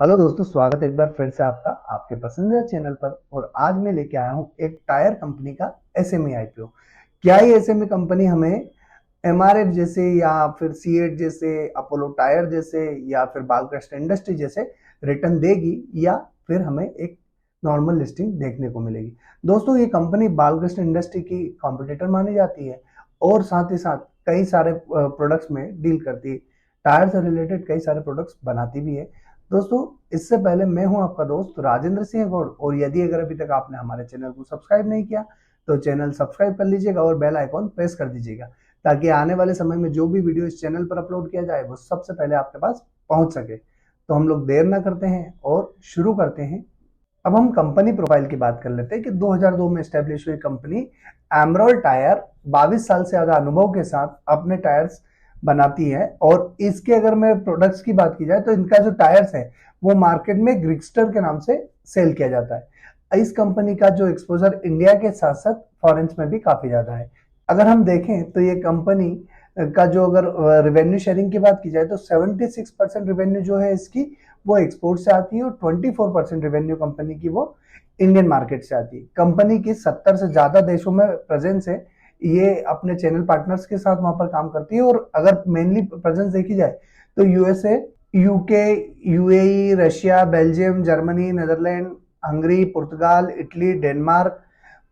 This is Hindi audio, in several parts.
हेलो दोस्तों, स्वागत है एक बार फिर से आपका आपके पसंदीदा चैनल पर। और आज मैं लेके आया हूँ एक टायर कंपनी का एसएमई आईपीओ। क्या ये एसएमई कंपनी हमें एमआरएफ जैसे या फिर सीएट जैसे, अपोलो टायर जैसे या फिर बालकृष्ण इंडस्ट्री जैसे रिटर्न देगी, या फिर हमें एक नॉर्मल लिस्टिंग देखने को मिलेगी? दोस्तों, ये कंपनी बालकृष्ण इंडस्ट्री की कॉम्पिटिटर मानी जाती है और साथ ही साथ कई सारे प्रोडक्ट्स में डील करती है। टायर से रिलेटेड कई सारे प्रोडक्ट्स बनाती भी है। दोस्तों, इससे पहले मैं हूं आपका दोस्त राजेंद्र सिंह गौड़, और यदि अगर अभी तक आपने हमारे चैनल को सब्सक्राइब नहीं किया तो चैनल सब्सक्राइब कर लीजिएगा और बेल आइकॉन प्रेस कर दीजिएगा, ताकि आने वाले समय में जो भी वीडियो इस चैनल पर अपलोड किया जाए वो सबसे पहले आपके पास पहुंच सके। तो हम लोग देर ना करते हैं और शुरू करते हैं। अब हम कंपनी प्रोफाइल की बात कर लेते हैं कि 2002 में स्टैब्लिश हुई कंपनी एमरोल टायर 22 साल से ज्यादा अनुभव के साथ अपने टायर्स बनाती है। और इसके अगर मैं प्रोडक्ट्स की बात की जाए तो इनका जो टायर्स है वो मार्केट में ग्रिक्स्टर के नाम से सेल किया जाता है। इस कंपनी का जो एक्सपोजर इंडिया के साथ साथ फॉरेन में भी काफी ज्यादा है। अगर हम देखें तो ये कंपनी का जो अगर रेवेन्यू शेयरिंग की बात की जाए तो 76% रेवेन्यू जो है इसकी वो एक्सपोर्ट से आती है और 24% रेवेन्यू कंपनी की वो इंडियन मार्केट से आती है। कंपनी की 70 से ज्यादा देशों में प्रेजेंस है। ये अपने चैनल पार्टनर्स के साथ वहां पर काम करती है। और अगर मेनली प्रेजेंस देखी जाए तो USA, UK, UAE, Russia, Belgium, Germany, Netherland, Hungary, पुर्तगाल, इटली, डेनमार्क,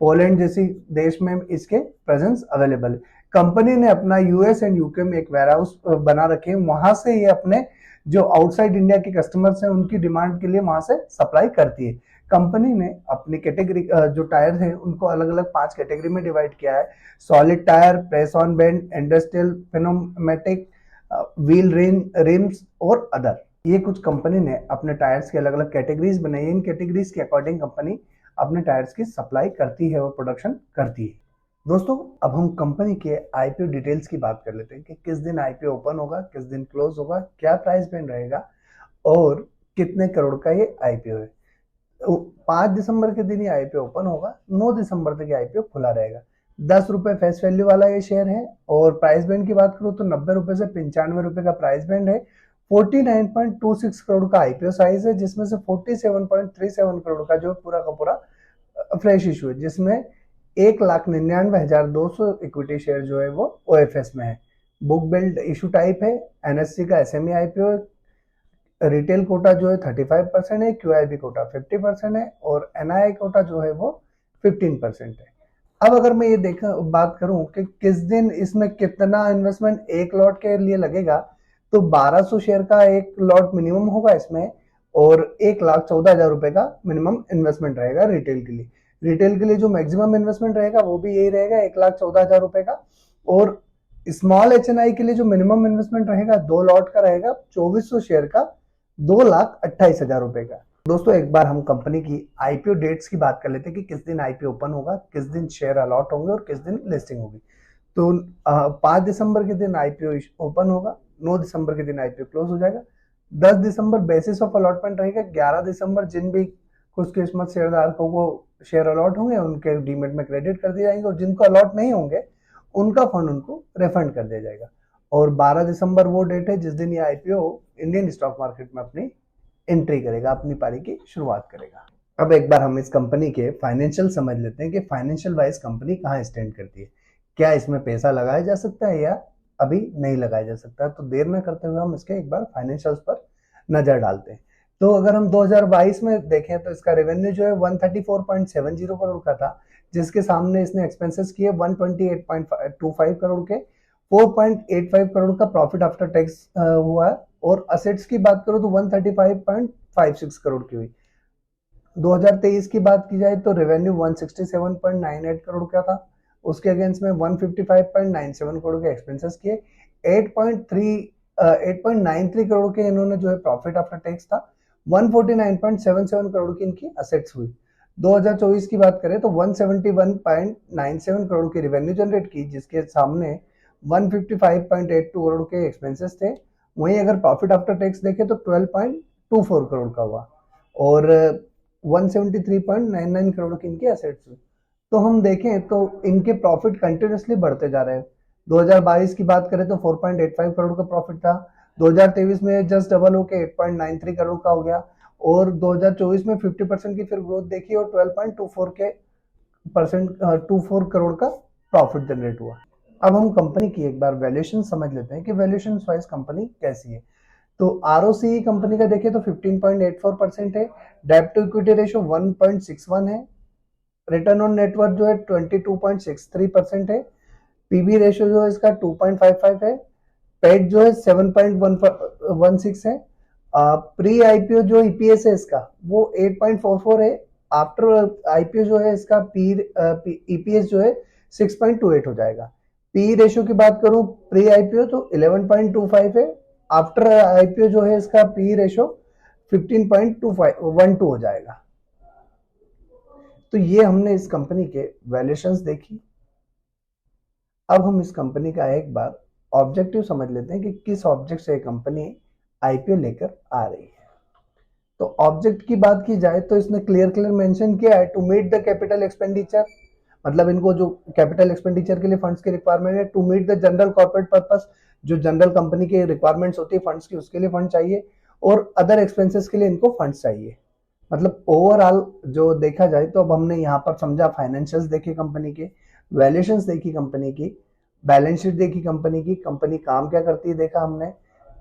पोलैंड जैसी देश में इसके प्रेजेंस अवेलेबल है। कंपनी ने अपना यूएस एंड यूके में एक वेयर हाउस बना रखे हैं, वहां से ये अपने जो आउटसाइड इंडिया के कस्टमर्स हैं उनकी डिमांड के लिए वहां से सप्लाई करती है। कंपनी ने अपनी कैटेगरी जो टायर है उनको अलग अलग 5 कैटेगरी में डिवाइड किया है: solid tyre, press on band, industrial, pneumatic, wheel rims और अदर। ये कुछ कंपनी ने अपने टायर्स की अलग अलग कैटेगरीज बनाई है। इन कैटेगरीज के अकॉर्डिंग कंपनी अपने टायर्स की सप्लाई करती है और प्रोडक्शन करती है। दोस्तों, अब हम कंपनी के आईपीओ डिटेल्स की बात कर लेते हैं कि किस दिन आईपीओ ओपन होगा, किस दिन क्लोज होगा, क्या प्राइस बैंड रहेगा और कितने करोड़ का ये आईपीओ है। 5 दिसंबर के दिन ये आईपीओ ओपन होगा, 9 दिसंबर तक ये आईपीओ खुला रहेगा। 10 रुपए फेस वैल्यू वाला ये शेयर है। और प्राइस बैंड की बात करूं तो 90 रुपए से 95 रुपए का प्राइस बैंड है। 49.26 करोड़ का आईपीओ साइज है, जिसमें से 47.37 करोड़ का जो पूरा का पूरा फ्रेश इशू है, जिसमें 1,99,200 इक्विटी शेयर जो है वो ओएफएस में है। बुक बिल्ड इशू टाइप है, एनएससी का एसएमई आईपीओ। रिटेल कोटा जो है 35% है, क्यूआईबी कोटा 50% है और एनआई कोटा जो है वो 15% है। अब अगर मैं ये बात करूं कि किस दिन इसमें कितना इन्वेस्टमेंट एक लॉट के लिए लगेगा, तो 1200 शेयर का एक लॉट मिनिमम होगा इसमें, और 1,14,000 रुपए का मिनिमम इन्वेस्टमेंट रहेगा रिटेल के लिए। रिटेल के लिए जो मैक्सिमम इन्वेस्टमेंट रहेगा वो भी यही रहेगा, 1,14,000 रुपए का। और स्मॉल एचएनआई के लिए जो मिनिमम इन्वेस्टमेंट रहेगा 2 लॉट का रहेगा, 2400 शेयर का, 2,28,000 रुपए का। दोस्तों, एक बार हम कंपनी की आईपीओ डेट्स की बात कर लेते हैं कि किस दिन आईपीओ ओपन होगा, किस दिन शेयर अलॉट होंगे और किस दिन लिस्टिंग होगी। तो 5 दिसंबर के दिन आईपीओ ओपन होगा, 9 दिसंबर के दिन आईपीओ क्लोज हो जाएगा। 10 दिसंबर बेसिस ऑफ अलॉटमेंट रहेगा। 11 दिसंबर जिन भी खुशकिस्मत शेयरधारकों को शेयर अलॉट होंगे उनके डीमेट में क्रेडिट कर दिए जाएंगे, और जिनको अलॉट नहीं होंगे उनका फंड उनको रिफंड कर दिया जाएगा। और 12 दिसंबर वो डेट है जिस दिन ये आईपीओ इंडियन स्टॉक मार्केट में अपनी एंट्री करेगा, अपनी पारी की शुरुआत करेगा। अब एक बार हम इस कंपनी के फाइनेंशियल समझ लेते हैं कि फाइनेंशियल वाइज कंपनी कहाँ स्टैंड करती है। क्या इसमें पैसा लगाया जा सकता है या अभी नहीं लगाया जा सकता? तो देर न करते हुए हम इसके एक बार फाइनेंशियल्स पर नजर डालते हैं। तो अगर हम 2022 में देखें तो इसका रेवेन्यू जो है 134.70 करोड़ का था, जिसके सामने इसने एक्सपेंसेस किए 128.25 करोड़ के। 4.85 करोड़ का प्रॉफिट आफ्टर टैक्स हुआ है। और असेट्स की बात करो तो 135.56 करोड़ की हुई। 2023 की बात की जाए तो रेवेन्यू 167.98 करोड़ का था, उसके अगेंस्ट में 155.97 करोड़ के एक्सपेंसेस किए। 8.93 करोड़ के इन्होंने जो है प्रॉफिट आफ्टर टैक्स था। 149.77 करोड़ की इनकी असेट्स हुई। 2024 की बात करें तो 171.97 करोड़ की रेवेन्यू जनरेट की, जिसके सामने 155.82 करोड़ के एक्सपेंसेस थे। वहीं अगर प्रॉफिट आफ्टर टैक्स देखें तो 12.24 करोड़ का हुआ और 173.99 करोड़ की इनकी असेट्स हुई। तो हम देखें तो इनके प्रॉफिट कंटिन्यूसली बढ़ते जा रहे हैं। 2022 की बात करें तो 4.85 करोड़ का प्रॉफिट था, 2023 में जस्ट डबल होके 8.93 करोड़ का हो गया, और 2024 में 50% की फिर ग्रोथ देखी और 12.24 के परसेंट 24 करोड़ का प्रॉफिट जनरेट हुआ। अब हम कंपनी की एक बार वैल्यूएशन समझ लेते हैं कि वैल्यूएशन वाइज कंपनी कैसी है। तो आरओसी कंपनी का देखें तो 15.84% है, डेट टू इक्विटी रेशियो 1.61 है, रिटर्न ऑन नेटवर्थ जो है 22.63% है, पीबी रेशियो जो है इसका 2.55 है, पेट जो है 7.16 है, प्री आईपीओ जो ईपीएस है इसका वो 8.44 है, आफ्टर आईपीओ जो है इसका ईपीएस जो है 6.28 हो जाएगा। पी रेशियो की बात करूं प्री आईपीओ तो 11.25 है, आफ्टर आईपीओ जो है इसका पी रेशियो 15.12 हो जाएगा। तो ये हमने इस कंपनी के वैल्यूएशंस देखी। अब हम इस कंपनी का एक बार ऑब्जेक्टिव समझ लेते हैं कि किस ऑब्जेक्ट से कंपनी आईपीओ लेकर आ रही है। तो ऑब्जेक्ट की बात की जाए तो इसने क्लियर मेंशन किया है to meet the capital expenditure, मतलब इनको जो कैपिटल एक्सपेंडिचर के लिए फंड्स की रिक्वायरमेंट है, to meet the general corporate purpose, जो जनरल कंपनी के रिक्वायरमेंट्स होती है फंड्स की उसके लिए फंड चाहिए, और अदर एक्सपेंसेस के लिए इनको फंड्स चाहिए। मतलब ओवरऑल जो देखा जाए तो अब हमने यहाँ पर समझा फाइनेंशियल्स देखे कंपनी के, वैल्यूएशंस देखी कंपनी की, बैलेंस शीट देखी कंपनी की, कंपनी काम क्या करती है देखा हमने,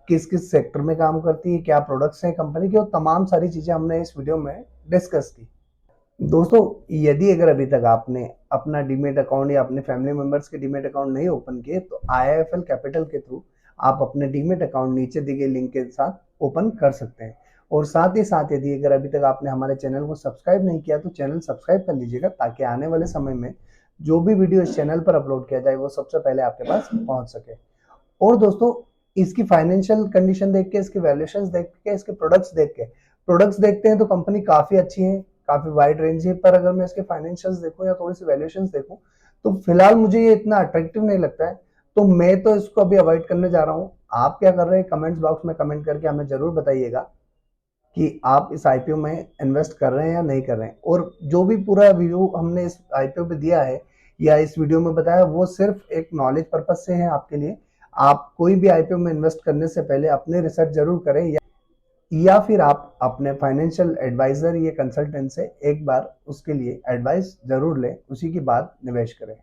किस किस सेक्टर में काम करती है, क्या प्रोडक्ट्स हैं कंपनी के, और तमाम सारी चीजें हमने इस वीडियो में डिस्कस की। दोस्तों यदि अगर अभी तक आपने अपना डीमेट अकाउंट या अपने फैमिली मेंबर्स के डीमेट अकाउंट नहीं ओपन किए तो आईआईएफएल कैपिटल के थ्रू आप अपने डीमेट अकाउंट नीचे दी गई लिंक के साथ ओपन कर सकते हैं। और साथ ही साथ यदि अगर अभी तक आपने हमारे चैनल को सब्सक्राइब नहीं किया तो चैनल सब्सक्राइब कर लीजिएगा, ताकि आने वाले समय में जो भी वीडियो इस चैनल पर अपलोड किया जाए वो सबसे पहले आपके पास पहुंच सके। और दोस्तों इसकी फाइनेंशियल कंडीशन देख के, इसकी वैल्यूएशंस देख के, इसके प्रोडक्ट्स देखते हैं तो कंपनी काफी अच्छी है, काफी वाइड रेंज है, पर अगर मैं इसके फाइनेंशियल्स देखूं या थोड़ी सी वैल्यूएशंस देखूं तो फिलहाल मुझे ये इतना अट्रैक्टिव नहीं लगता है, तो मैं तो इसको अभी अवॉइड करने जा रहा हूं। आप क्या कर रहे हैं कमेंट्स बॉक्स में कमेंट करके हमें जरूर बताइएगा कि आप इस आईपीओ में इन्वेस्ट कर रहे हैं या नहीं कर रहे हैं। और जो भी पूरा व्यू हमने इस आईपीओ पे दिया है या इस वीडियो में बताया वो सिर्फ एक नॉलेज पर्पज से है आपके लिए। आप कोई भी आईपीओ में इन्वेस्ट करने से पहले अपने रिसर्च जरूर करें, या फिर आप अपने फाइनेंशियल एडवाइजर या कंसल्टेंट से एक बार उसके लिए एडवाइस जरूर लें, उसी के बाद निवेश करें।